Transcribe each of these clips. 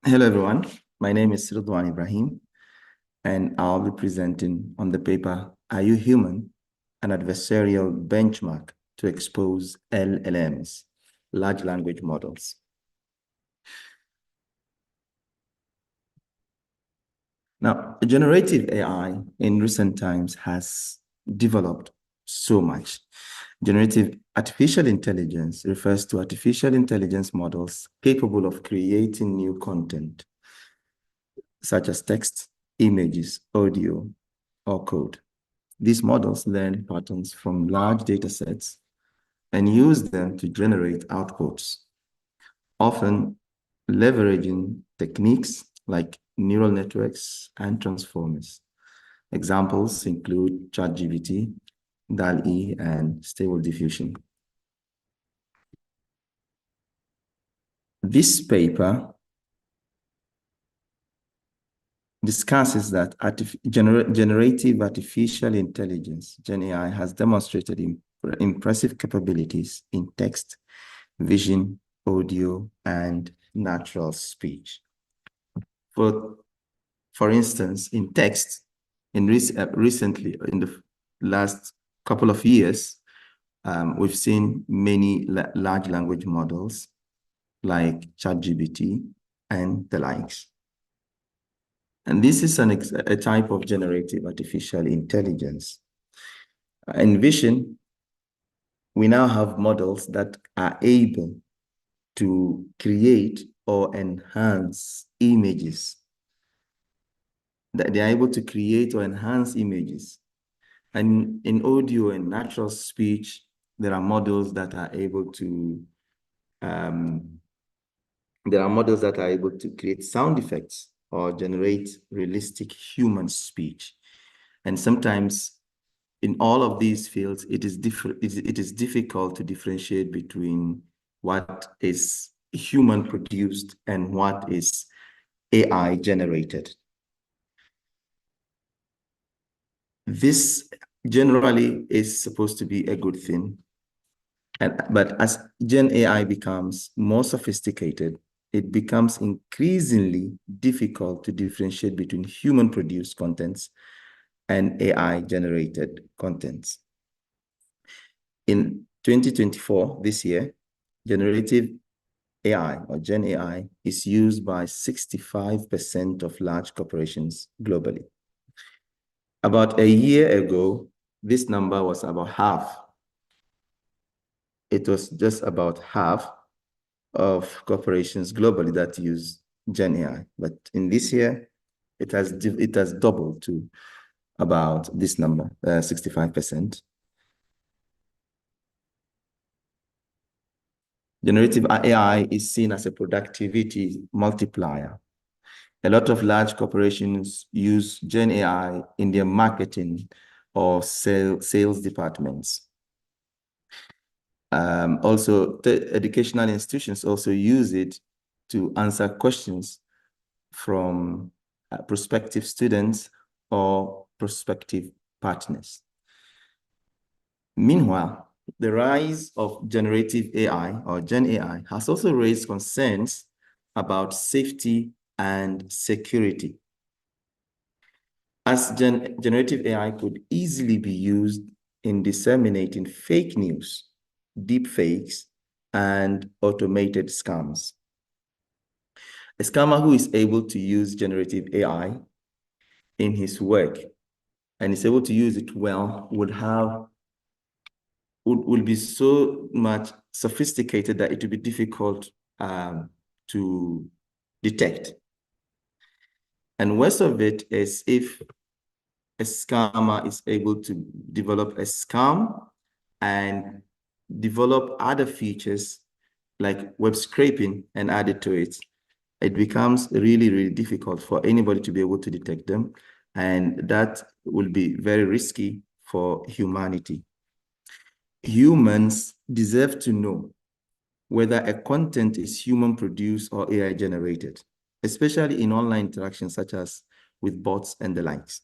Hello, everyone. My name is Ridwan Ibrahim, and I'll be presenting on the paper, Are You Human? An Adversarial Benchmark to Expose LLMs, Large Language Models. Now, generative AI in recent times has developed so much. Generative artificial intelligence refers to artificial intelligence models capable of creating new content, such as text, images, audio, or code. These models learn patterns from large data sets and use them to generate outputs, often leveraging techniques like neural networks and transformers. Examples include ChatGPT, DALL-E, and Stable Diffusion. This paper discusses that generative artificial intelligence, Gen AI, has demonstrated impressive capabilities in text, vision, audio, and natural speech. For instance, in text, recently, in the last couple of years, we've seen many large language models like ChatGPT and the likes. And this is a type of generative artificial intelligence. In vision, we now have models that are able to create or enhance images. That they are able to create or enhance images. And in audio and natural speech, there are models that are able to create sound effects or generate realistic human speech. And sometimes in all of these fields, it is difficult to differentiate between what is human produced and what is AI generated. This generally is supposed to be a good thing. But as Gen AI becomes more sophisticated, it becomes increasingly difficult to differentiate between human-produced contents and AI-generated contents. In 2024, this year, generative AI or Gen AI is used by 65% of large corporations globally. About a year ago, this number was about half. It was just about half of corporations globally that use Gen AI. But in this year, it has doubled to about this number, 65%. Generative AI is seen as a productivity multiplier. A lot of large corporations use Gen AI in their marketing or sales departments. Also, the educational institutions also use it to answer questions from prospective students or prospective partners. Meanwhile, the rise of generative AI or Gen AI has also raised concerns about safety and security, as generative AI could easily be used in disseminating fake news, deepfakes, and automated scams. A scammer who is able to use generative AI in his work and is able to use it well will be so much sophisticated that it will be difficult to detect. And worst of it is if a scammer is able to develop a scam and develop other features like web scraping and add it to it, it becomes really, really difficult for anybody to be able to detect them. And that will be very risky for humanity. Humans deserve to know whether a content is human produced or AI generated, especially in online interactions such as with bots and the likes.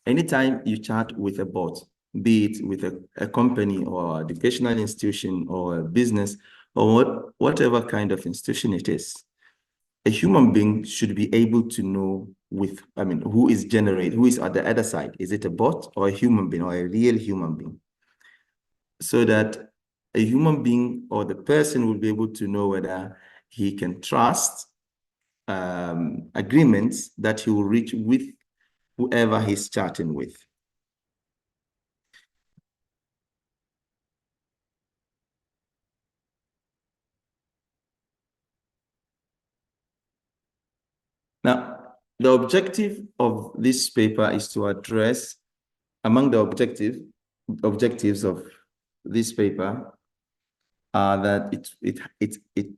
Anytime you chat with a bot, be it with a company or educational institution or a business or whatever kind of institution it is, a human being should be able to know who is at the other side. Is it a bot or a human being or a real human being? So that a human being or the person will be able to know whether he can trust agreements that he will reach with whoever he's chatting with. Now, the objective of this paper is to address, among the objectives of this paper, that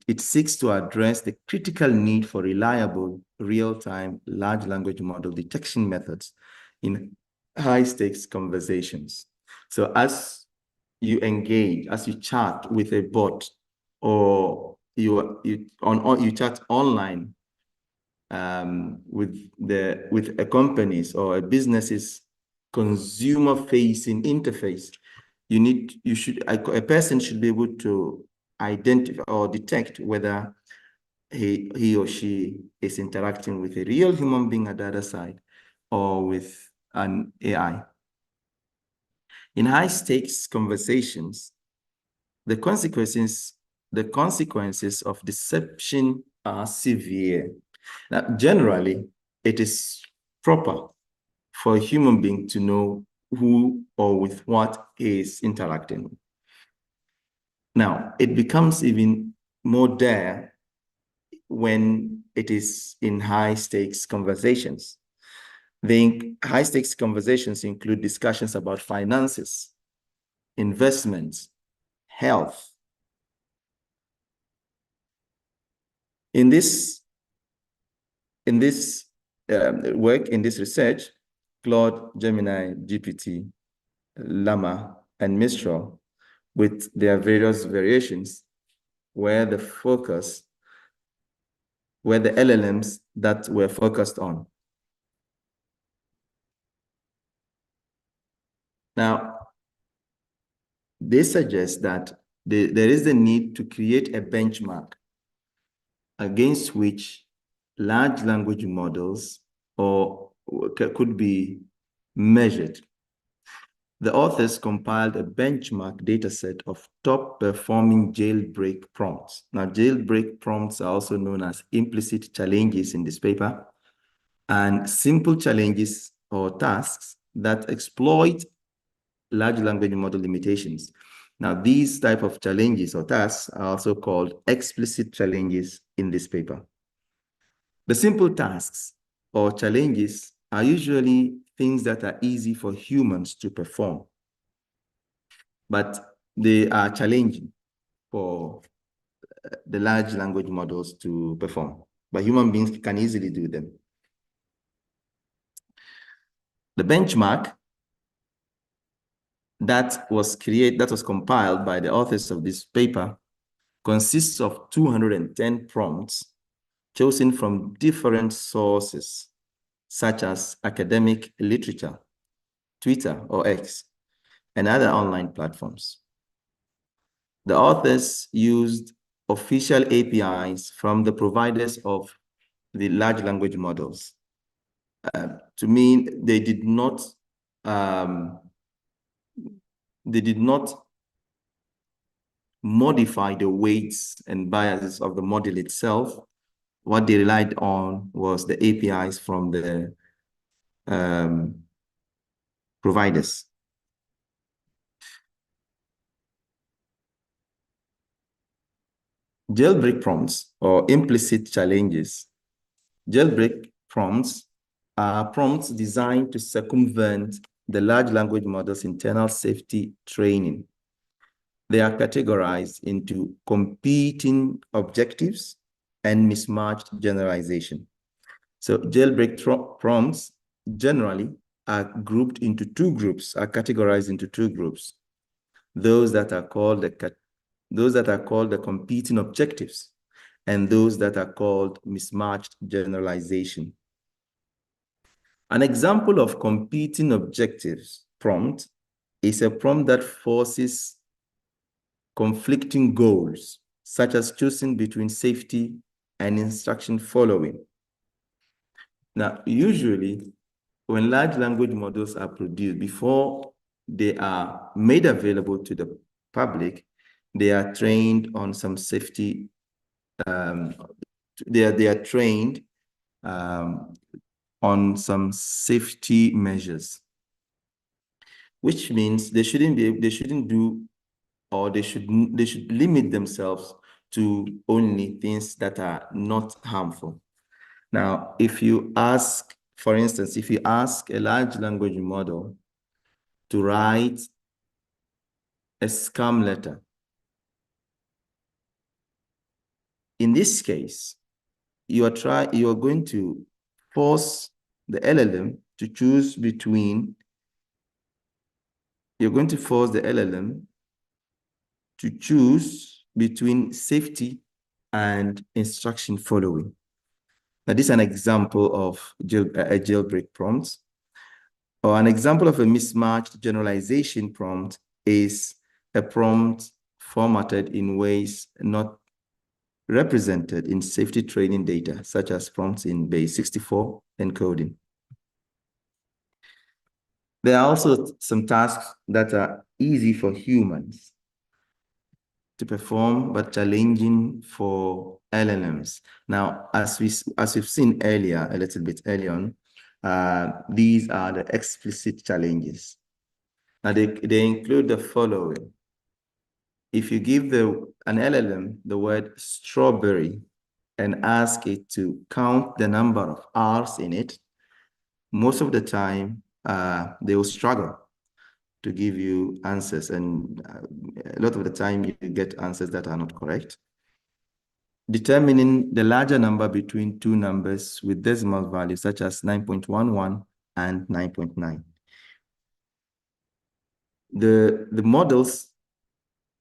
it seeks to address the critical need for reliable, real-time, large language model detection methods in high-stakes conversations. So as you engage, as you chat with a bot, or you chat online with a company's or a business's consumer-facing interface, a person should be able to identify or detect whether he or she is interacting with a real human being at the other side or with an AI. In high-stakes conversations, the consequences of deception are severe. Now, generally, it is proper for a human being to know who or with what he is interacting with. Now, it becomes even more dire when it is in high-stakes conversations. The high-stakes conversations include discussions about finances, investments, health. In this research, Claude, Gemini, GPT, Llama, and Mistral, with their various variations, were the LLMs that were focused on. Now, they suggest that there is a need to create a benchmark against which large language models could be measured. The authors compiled a benchmark dataset of top-performing jailbreak prompts. Now, jailbreak prompts are also known as implicit challenges in this paper, and simple challenges or tasks that exploit large language model limitations. Now, these type of challenges or tasks are also called explicit challenges in this paper. The simple tasks or challenges are usually things that are easy for humans to perform, but they are challenging for the large language models to perform, but human beings can easily do them. The benchmark that was compiled by the authors of this paper consists of 210 prompts chosen from different sources, such as academic literature, Twitter or X, and other online platforms. The authors used official APIs from the providers of the large language models. To mean they did not modify the weights and biases of the model itself. What they relied on was the APIs from the providers. Jailbreak prompts or implicit challenges. Jailbreak prompts are prompts designed to circumvent the large language model's internal safety training. They are categorized into competing objectives and mismatched generalization. So jailbreak prompts generally are grouped into two groups, are categorized into two groups. Those that are called the competing objectives, and those that are called mismatched generalization. An example of competing objectives prompt is a prompt that forces conflicting goals, such as choosing between safety and instruction following. Now, usually, when large language models are produced, before they are made available to the public, they are trained on some safety. They are trained on some safety measures, which means they shouldn't do, or they should limit themselves to only things that are not harmful. Now, if you ask, for instance, if you ask a large language model to write a scam letter, in this case, you are going to force the LLM to choose between, you're going to force the LLM to choose between safety and instruction following. Now, this is an example of a jailbreak prompt. Or an example of a mismatched generalization prompt is a prompt formatted in ways not represented in safety training data, such as prompts in base 64 encoding. There are also some tasks that are easy for humans to perform, but challenging for LLMs. Now, as we've seen earlier, a little bit earlier on, these are the explicit challenges. Now, they include the following. If you give an LLM the word strawberry and ask it to count the number of R's in it, most of the time, they will struggle to give you answers. And a lot of the time, you get answers that are not correct. Determining the larger number between two numbers with decimal values, such as 9.11 and 9.9. The models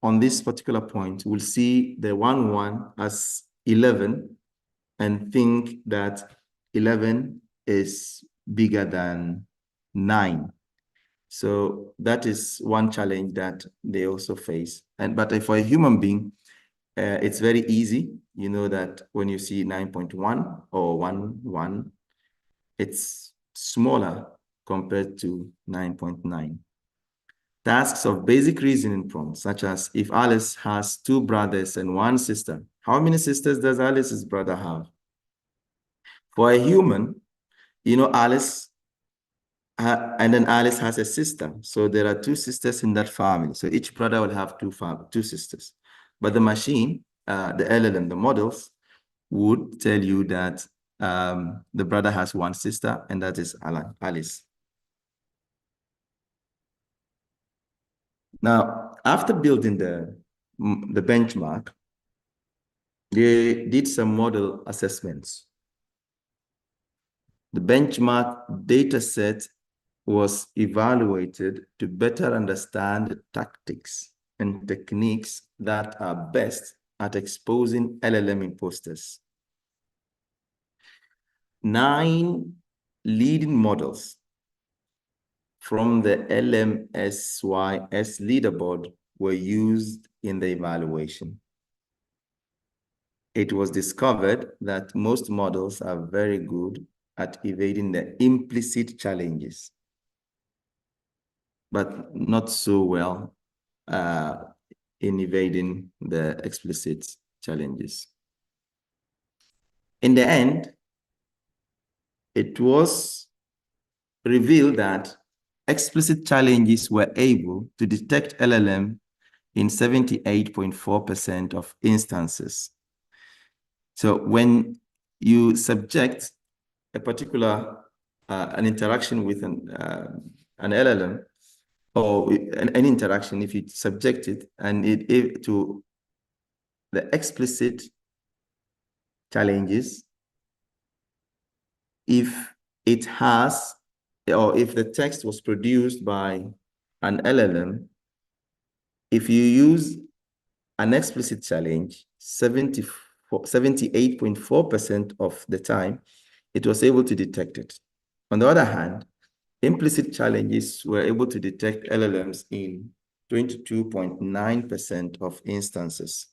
on this particular point will see the 1 as 11 and think that 11 is bigger than 9. So that is one challenge that they also face. But for a human being, it's very easy. You know that when you see 9.1 or 1, it's smaller compared to 9.9. Tasks of basic reasoning prompts, such as if Alice has 2 brothers and 1 sister, how many sisters does Alice's brother have? For a human, you know, Alice, and then Alice has a sister. So there are 2 sisters in that family. So each brother will have 2 sisters. But the machine, the LLM, the models, would tell you that the brother has 1 sister, and that is Alice. Now, after building the benchmark, they did some model assessments. The benchmark data set was evaluated to better understand the tactics and techniques that are best at exposing LLM imposters. 9 leading models from the LMSYS leaderboard were used in the evaluation. It was discovered that most models are very good at evading the implicit challenges, but not so well in evading the explicit challenges. In the end, it was revealed that explicit challenges were able to detect LLM in 78.4% of instances. So when you subject a particular an interaction with an LLM, or an interaction, if you subject it and it to the explicit challenges, if it has, or if the text was produced by an LLM, if you use an explicit challenge, 78.4% of the time, it was able to detect it. On the other hand, implicit challenges were able to detect LLMs in 22.9% of instances.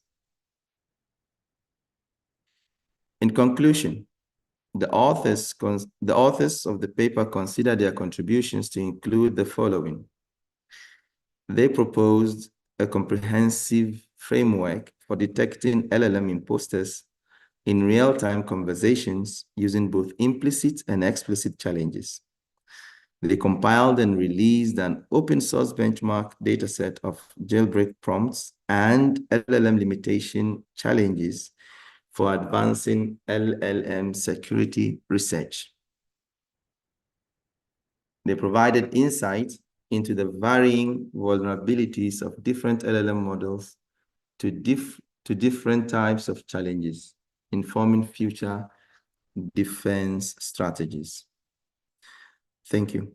In conclusion, the authors of the paper consider their contributions to include the following. They proposed a comprehensive framework for detecting LLM imposters in real-time conversations using both implicit and explicit challenges. They compiled and released an open-source benchmark dataset of jailbreak prompts and LLM limitation challenges for advancing LLM security research. They provided insight into the varying vulnerabilities of different LLM models to different types of challenges, informing future defense strategies. Thank you.